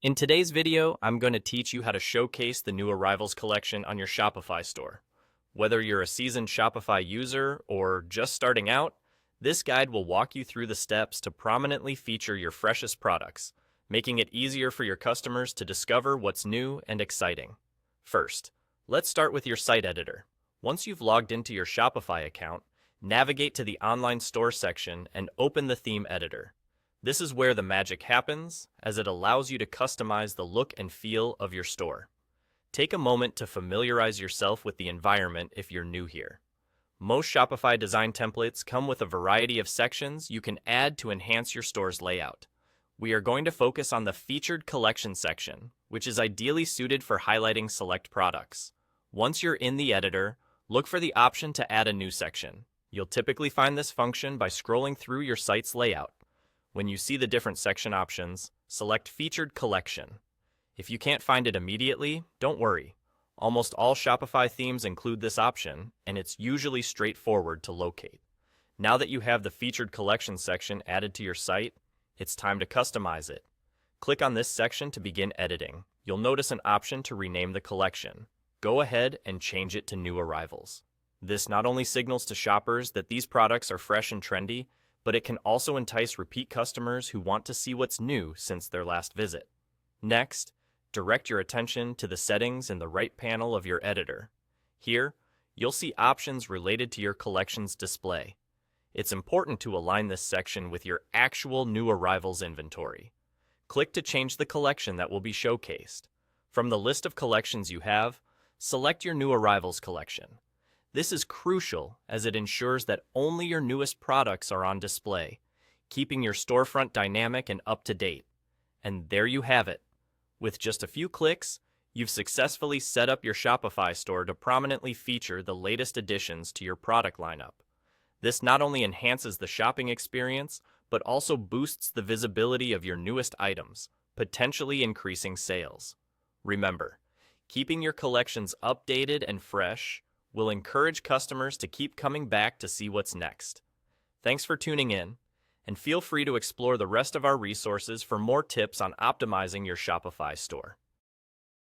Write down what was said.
In today's video, I'm going to teach you how to showcase the new arrivals collection on your Shopify store. Whether you're a seasoned Shopify user or just starting out, this guide will walk you through the steps to prominently feature your freshest products, making it easier for your customers to discover what's new and exciting. First, let's start with your site editor. Once you've logged into your Shopify account, navigate to the online store section and open the theme editor. This is where the magic happens, as it allows you to customize the look and feel of your store. Take a moment to familiarize yourself with the environment if you're new here. Most Shopify design templates come with a variety of sections you can add to enhance your store's layout. We are going to focus on the Featured Collection section, which is ideally suited for highlighting select products. Once you're in the editor, look for the option to add a new section. You'll typically find this function by scrolling through your site's layout. When you see the different section options, select Featured Collection. If you can't find it immediately, don't worry. Almost all Shopify themes include this option, and it's usually straightforward to locate. Now that you have the Featured Collection section added to your site, it's time to customize it. Click on this section to begin editing. You'll notice an option to rename the collection. Go ahead and change it to New Arrivals. This not only signals to shoppers that these products are fresh and trendy, but it can also entice repeat customers who want to see what's new since their last visit. Next, direct your attention to the settings in the right panel of your editor. Here, you'll see options related to your collection's display. It's important to align this section with your actual new arrivals inventory. Click to change the collection that will be showcased. From the list of collections you have, select your new arrivals collection. This is crucial as it ensures that only your newest products are on display, keeping your storefront dynamic and up to date. And there you have it. With just a few clicks, you've successfully set up your Shopify store to prominently feature the latest additions to your product lineup. This not only enhances the shopping experience, but also boosts the visibility of your newest items, potentially increasing sales. Remember, keeping your collections updated and fresh will encourage customers to keep coming back to see what's next. Thanks for tuning in, and feel free to explore the rest of our resources for more tips on optimizing your Shopify store.